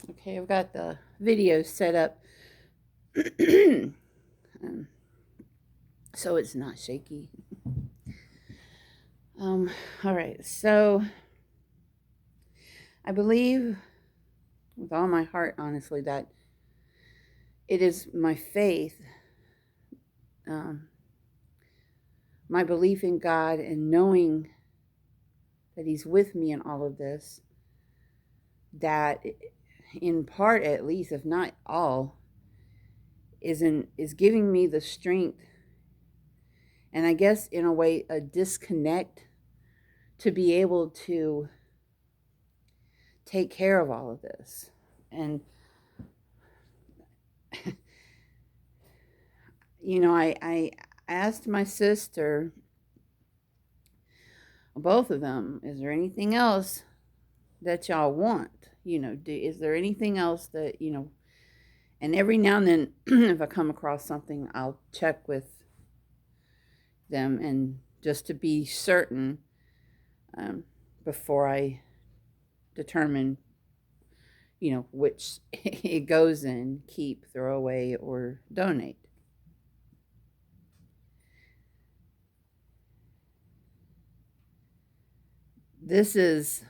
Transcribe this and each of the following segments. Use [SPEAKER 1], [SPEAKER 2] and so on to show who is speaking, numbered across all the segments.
[SPEAKER 1] Okay, I've got the video set up um, so it's not shaky. Um, all right, so I believe with all my heart, honestly, that it is my faith, um, my belief in God, and knowing that He's with me in all of this, that in part at least, if not all, is giving me the strength and I guess in a way a disconnect to be able to take care of all of this. And I asked my sister, both of them, is there anything else that y'all want? Is there anything else that, and every now and then, if I come across something, I'll check with them and just to be certain um, before I determine, which it goes in, keep, throw away, or donate. This is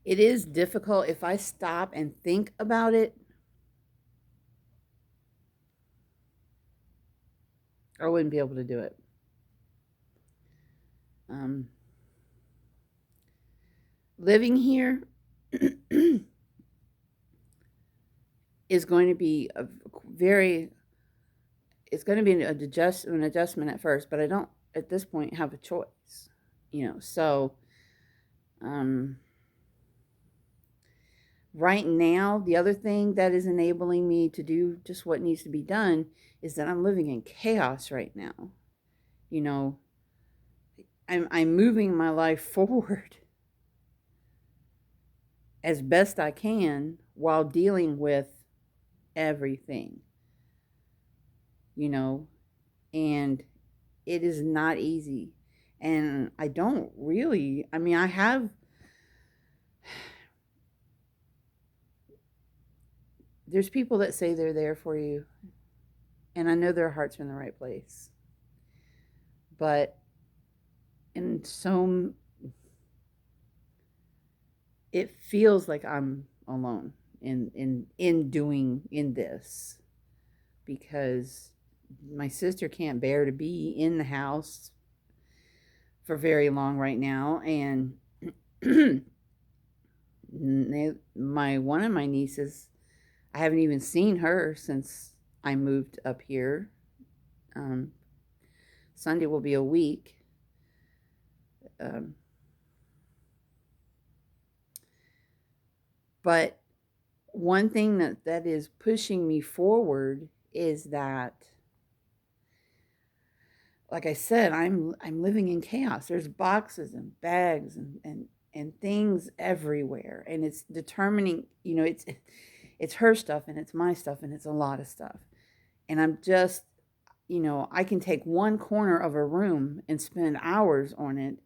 [SPEAKER 1] it is difficult. If I stop and think about it, I wouldn't be able to do it. Um, Living here is going to be a very it's going to be an adjustment at first, but I don't at this point have a choice. So um, right now, the other thing that is enabling me to do just what needs to be done is that I'm living in chaos right now. You know, I'm moving my life forward as best I can while dealing with everything, you know, and it is not easy. And I don't really, I mean, I have, there's people that say they're there for you, and I know their hearts are in the right place. But in so, it feels like I'm alone in doing in this because my sister can't bear to be in the house for very long right now, and my one of my nieces, I haven't even seen her since I moved up here. um, Sunday will be a week. um, but one thing that is pushing me forward is that, like I said, I'm living in chaos. There's boxes and bags and things everywhere, and it's determining. It's her stuff and it's my stuff and it's a lot of stuff, and I'm just, I can take one corner of a room and spend hours on it,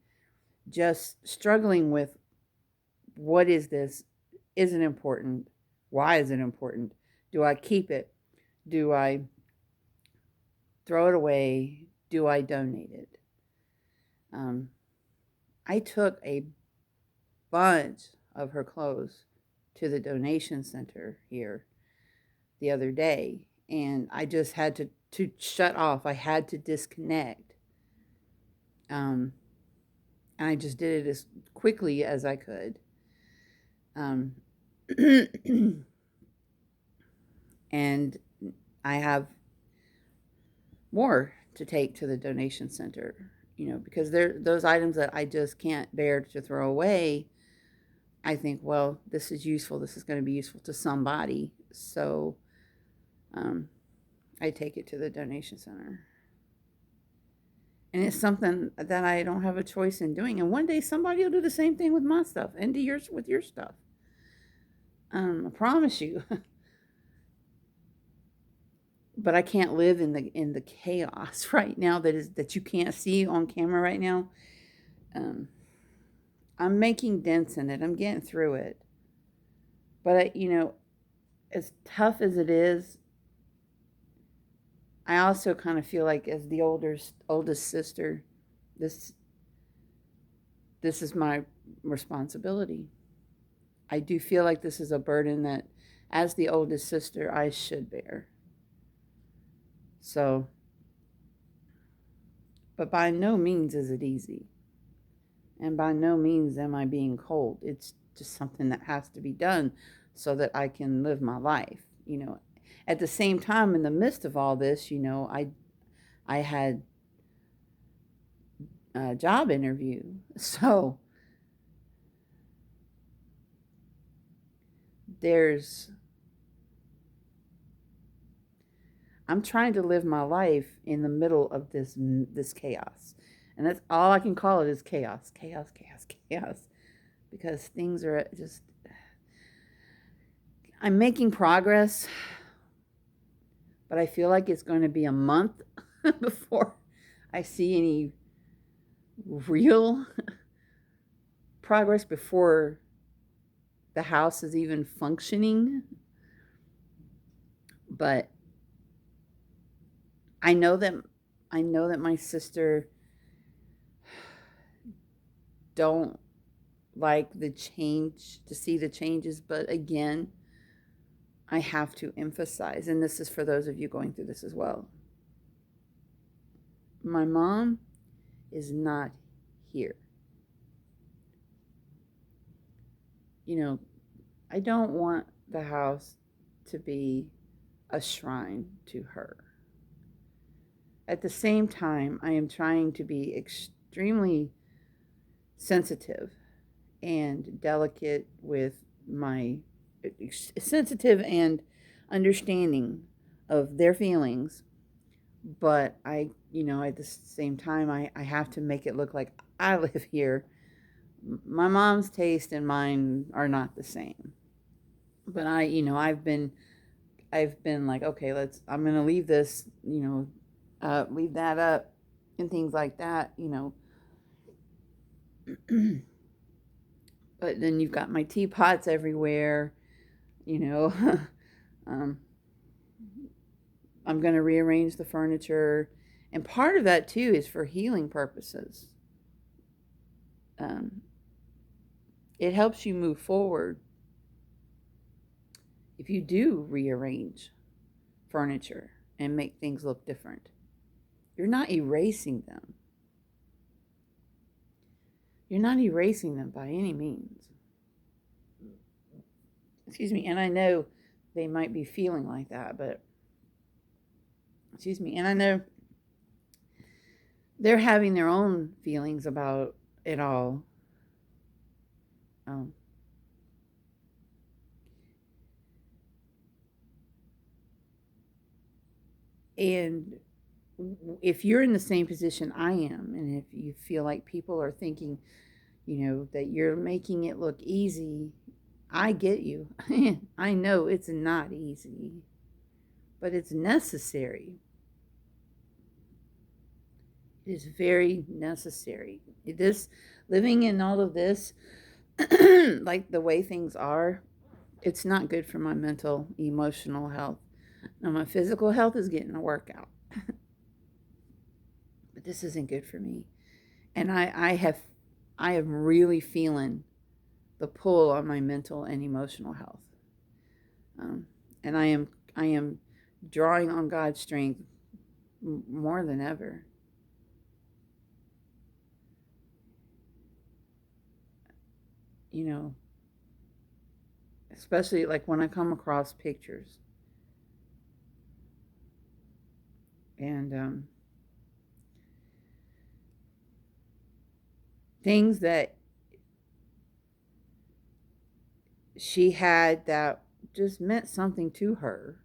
[SPEAKER 1] just struggling with what is this? Is it important? Why is it important? Do I keep it? Do I throw it away? Do I donate it? Um, I took a bunch of her clothes to the donation center here the other day, and I just had to shut off. I had to disconnect. Um, and I just did it as quickly as I could. Um, and I have more to take to the donation center, because they're those items that I just can't bear to throw away. I think, well, this is useful. This is going to be useful to somebody. So um, I take it to the donation center. And it's something that I don't have a choice in doing. And one day somebody will do the same thing with my stuff and do yours with your stuff. I promise you. But I can't live in the chaos right now that you can't see on camera right now. Um, I'm making dents in it. I'm getting through it. But as tough as it is, I also kind of feel like as the oldest sister, this this is my responsibility. I do feel like this is a burden that as the oldest sister I should bear. So, but by no means is it easy. And by no means am I being cold. It's just something that has to be done so that I can live my life. At the same time, in the midst of all this, I had a job interview. So there's I'm trying to live my life in the middle of this chaos. And that's all I can call it is chaos, chaos, chaos, chaos. Because things are just I'm making progress, but I feel like it's going to be a month before I see any real progress, before the house is even functioning. But I know that my sister don't like the change, to see the changes, but again, I have to emphasize, and this is for those of you going through this as well. My mom is not here. I don't want the house to be a shrine to her. At the same time, I am trying to be extremely sensitive and delicate with my sensitive and understanding of their feelings. But at the same time, I have to make it look like I live here. My mom's taste and mine are not the same. But I've been like, okay, I'm going to leave this, leave that up and things like that. But then you've got my teapots everywhere, you know. um, I'm going to rearrange the furniture. And part of that, too, is for healing purposes. Um, it helps you move forward if you do rearrange furniture and make things look different. You're not erasing them. You're not erasing them by any means. Excuse me. And I know they might be feeling like that, but excuse me. And I know they're having their own feelings about it all. Um, and if you're in the same position I am, and if you feel like people are thinking, that you're making it look easy, I get you. I know it's not easy, but it's necessary. It is very necessary. This living in all of this, like the way things are, it's not good for my mental, emotional health. Now, my physical health is getting a workout, but this isn't good for me. And I am really feeling the pull on my mental and emotional health. And I am drawing on God's strength more than ever. Especially like when I come across pictures and things that she had that just meant something to her.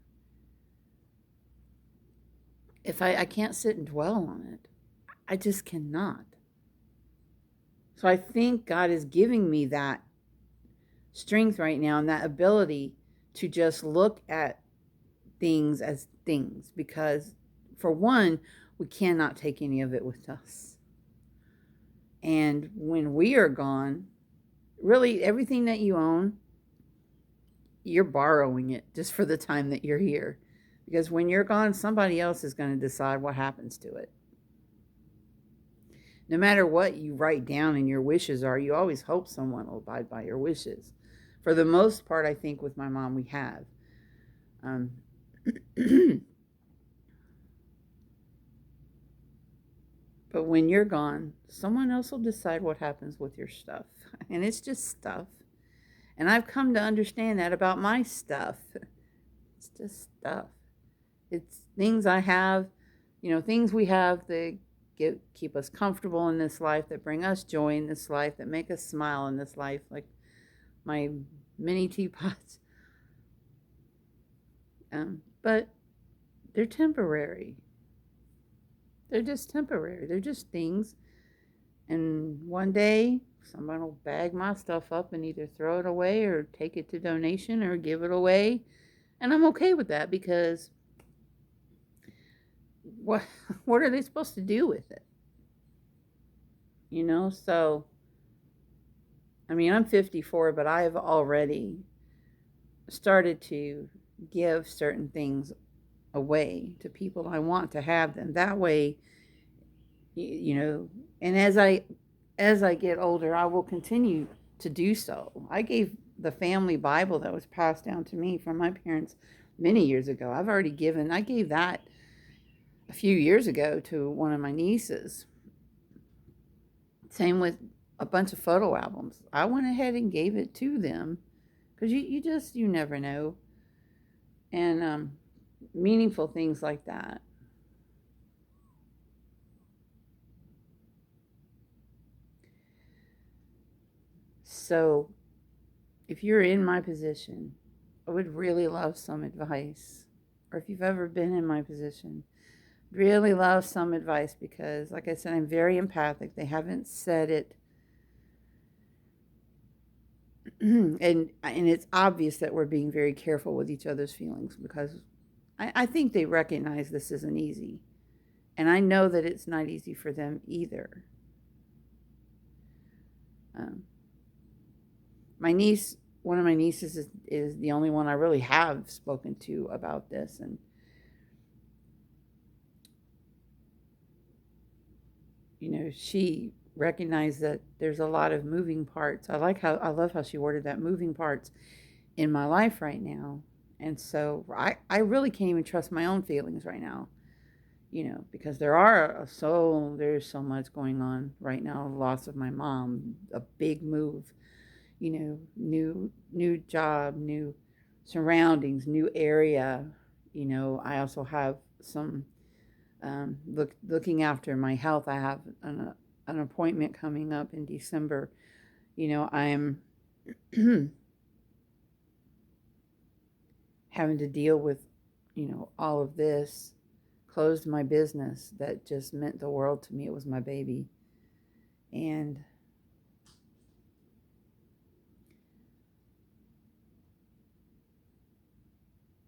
[SPEAKER 1] If I can't sit and dwell on it, I just cannot. So I think God is giving me that strength right now and that ability to just look at things as things, because for one, we cannot take any of it with us. And when we are gone, really everything that you own, you're borrowing it just for the time that you're here. Because when you're gone, somebody else is going to decide what happens to it. No matter what you write down and your wishes are, you always hope someone will abide by your wishes. For the most part, I think with my mom, we have. Um, but when you're gone, someone else will decide what happens with your stuff. And it's just stuff. And I've come to understand that about my stuff. It's just stuff. It's things I have, things we have that keep us comfortable in this life, that bring us joy in this life, that make us smile in this life, like my mini teapots. But they're temporary. They're just temporary. They're just things. And one day, someone will bag my stuff up and either throw it away or take it to donation or give it away. And I'm okay with that because what what are they supposed to do with it? So I mean, I'm 54, but I've already started to give certain things away to people I want to have them. That way, and as I get older, I will continue to do so. I gave the family Bible that was passed down to me from my parents many years ago. I gave that a few years ago to one of my nieces. Same with a bunch of photo albums. I went ahead and gave it to them because you never know. And meaningful things like that. So if you're in my position, I would really love some advice. Or if you've ever been in my position, really love some advice because, like I said, I'm very empathic. They haven't said it. and it's obvious that we're being very careful with each other's feelings because I think they recognize this isn't easy. And I know that it's not easy for them either. Um, my niece, one of my nieces, is the only one I really have spoken to about this. And, she recognized that there's a lot of moving parts. I love how she worded that, moving parts in my life right now. And so I really can't even trust my own feelings right now, because there's so much going on right now. Loss of my mom, a big move, new job, new surroundings, new area. I also have some looking after my health. I have an appointment coming up in December. I'm having to deal with, all of this. Closed my business that just meant the world to me. It was my baby. And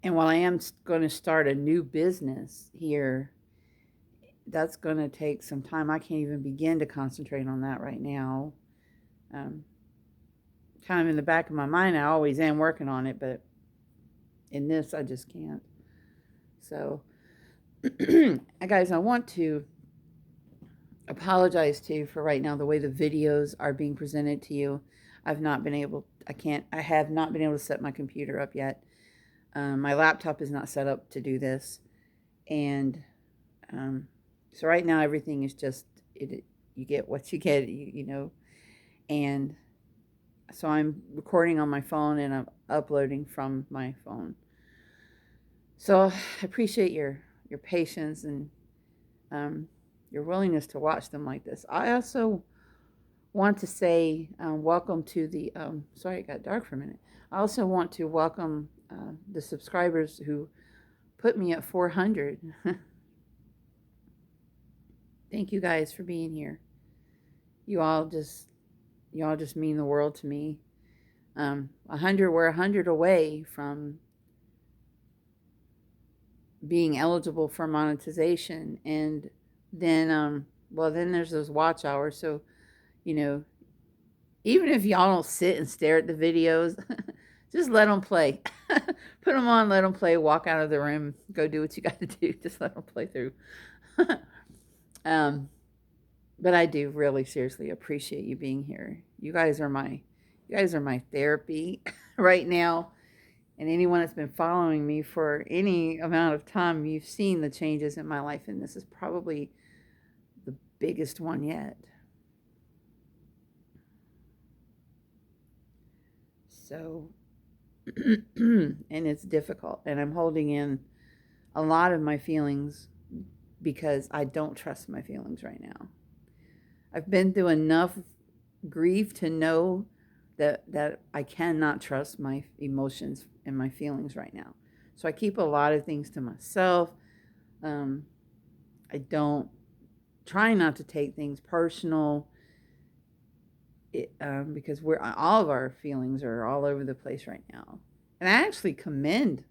[SPEAKER 1] while I am going to start a new business here, that's going to take some time. I can't even begin to concentrate on that right now. Um, Kind of in the back of my mind, I always am working on it, but in this, I just can't. So, guys, I want to apologize to you for right now the way the videos are being presented to you. I have not been able to set my computer up yet. My laptop is not set up to do this. And so right now everything is just, you get what you get, and so I'm recording on my phone and I'm uploading from my phone. So I appreciate your patience and your willingness to watch them like this. I also want to say welcome to the, sorry, it got dark for a minute. I also want to welcome the subscribers who put me at 400. Thank you guys for being here. You all just mean the world to me. 100, we're 100 away from being eligible for monetization, and then then there's those watch hours. So, Even if y'all don't sit and stare at the videos, just let them play. Put them on, let them play, walk out of the room, go do what you got to do. Just let them play through. um, but I do really seriously appreciate you being here. You guys are my therapy right now. And anyone that's been following me for any amount of time, you've seen the changes in my life, and this is probably the biggest one yet. So, and it's difficult, and I'm holding in a lot of my feelings because I don't trust my feelings right now. I've been through enough grief to know that I cannot trust my emotions and my feelings right now. So I keep a lot of things to myself. Um, I don't try not to take things personal. Because all of our feelings are all over the place right now. And I actually commend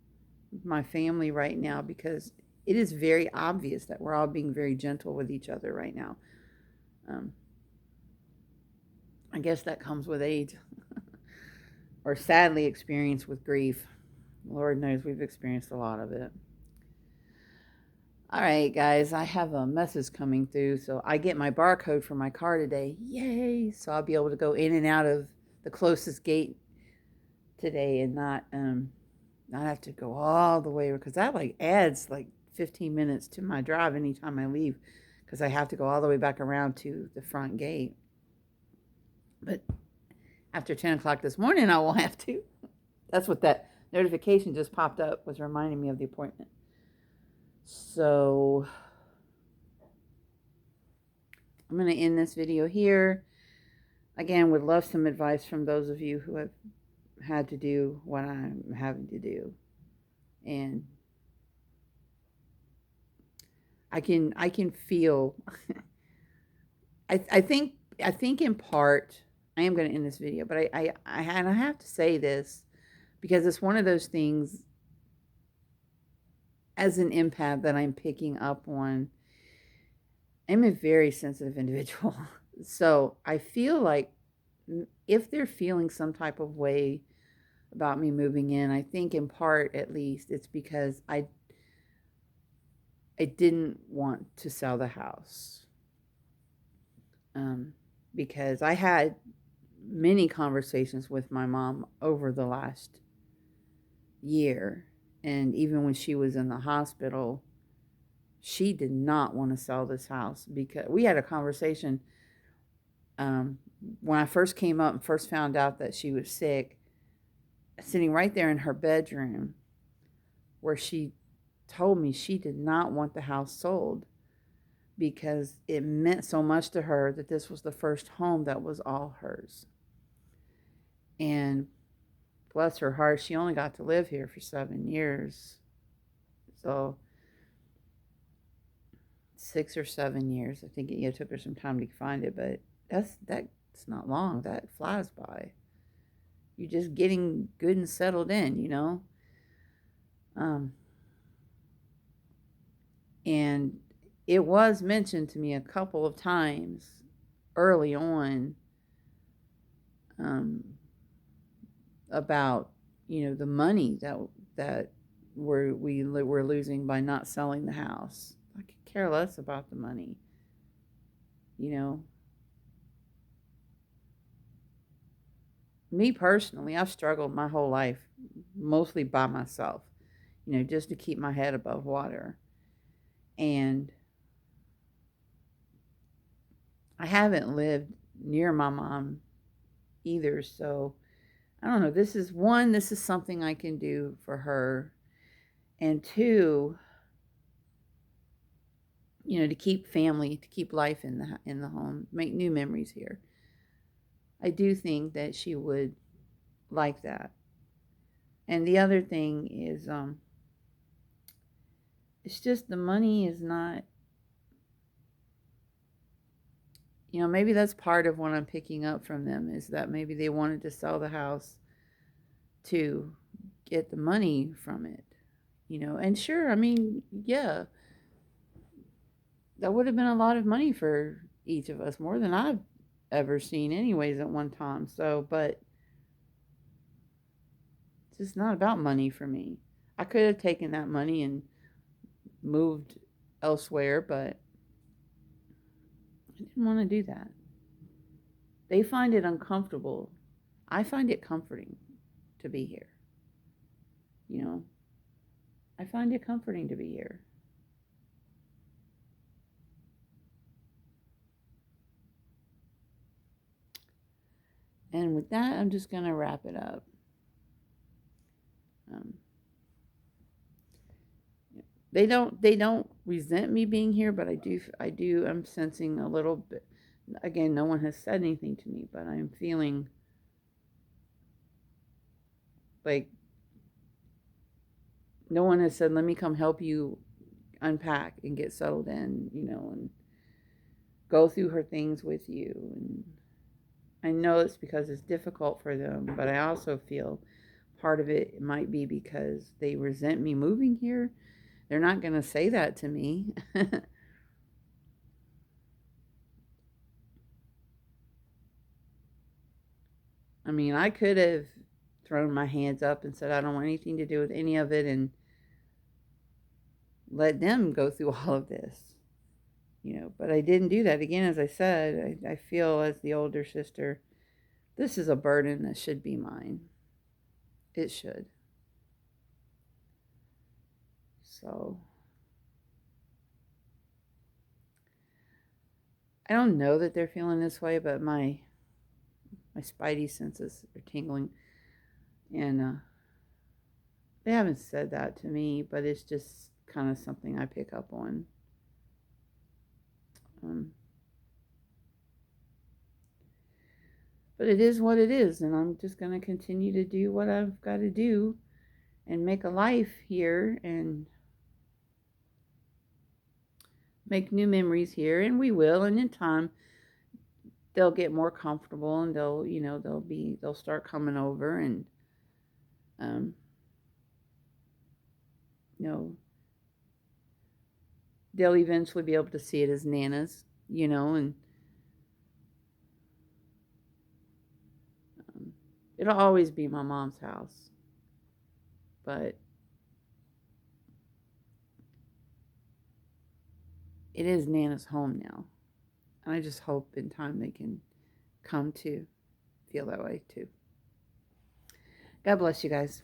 [SPEAKER 1] my family right now because it is very obvious that we're all being very gentle with each other right now. Um, I guess that comes with age or sadly experience with grief. Lord knows we've experienced a lot of it. All right, guys, I have a message coming through. So I get my barcode for my car today. Yay! So I'll be able to go in and out of the closest gate today and not have to go all the way, because that like adds like 15 minutes to my drive anytime I leave, because I have to go all the way back around to the front gate. But after 10 o'clock this morning, I won't have to. That's what that notification just popped up, was reminding me of the appointment. So I'm going to end this video here. Again, would love some advice from those of you who have had to do what I'm having to do. And I can feel I think in part I am going to end this video, but I have to say this because it's one of those things as an empath that I'm picking up on. I'm a very sensitive individual. So I feel like if they're feeling some type of way about me moving in, I think in part at least it's because I didn't want to sell the house. Because I had many conversations with my mom over the last year. And even when she was in the hospital, she did not want to sell this house, because we had a conversation when I first came up and first found out that she was sick, sitting right there in her bedroom, where she told me she did not want the house sold because it meant so much to her that this was the first home that was all hers. And bless her heart, she only got to live here for 7 years. So 6 or 7 years. I think it took her some time to find it, but that's not long. That flies by. You're just getting good and settled in, you know. And it was mentioned to me a couple of times early on about, the money that we're losing by not selling the house. I could care less about the money, Me personally, I've struggled my whole life, mostly by myself, just to keep my head above water. And I haven't lived near my mom either, so I don't know. This is something I can do for her. And two, to keep family, to keep life in the home, make new memories here. I do think that she would like that. And the other thing is, it's just the money is not, maybe that's part of what I'm picking up from them, is that maybe they wanted to sell the house to get the money from it, and sure, yeah, that would have been a lot of money for each of us, more than I've ever seen anyways at one time. So, but it's just not about money for me. I could have taken that money and moved elsewhere, but I didn't want to do that. They find it uncomfortable. I find it comforting to be here. You know, I find it comforting to be here. And with that, I'm just going to wrap it up. Um, they don't resent me being here, but I'm sensing a little bit. Again, no one has said anything to me, but I'm feeling like no one has said, let me come help you unpack and get settled in, and go through her things with you. And I know it's because it's difficult for them, but I also feel part of it might be because they resent me moving here. They're not going to say that to me. I mean, I could have thrown my hands up and said, I don't want anything to do with any of it, and let them go through all of this, but I didn't do that. Again, as I said, I feel as the older sister, this is a burden that should be mine. It should. So, I don't know that they're feeling this way, but my spidey senses are tingling, and they haven't said that to me, but it's just kind of something I pick up on. Um, but it is what it is, and I'm just going to continue to do what I've got to do and make a life here and make new memories here, and we will. And in time, they'll get more comfortable, and they'll start coming over, and um, you know, they'll eventually be able to see it as Nana's, and um, it'll always be my mom's house, but it is Nana's home now. And I just hope in time they can come to feel that way too. God bless you guys.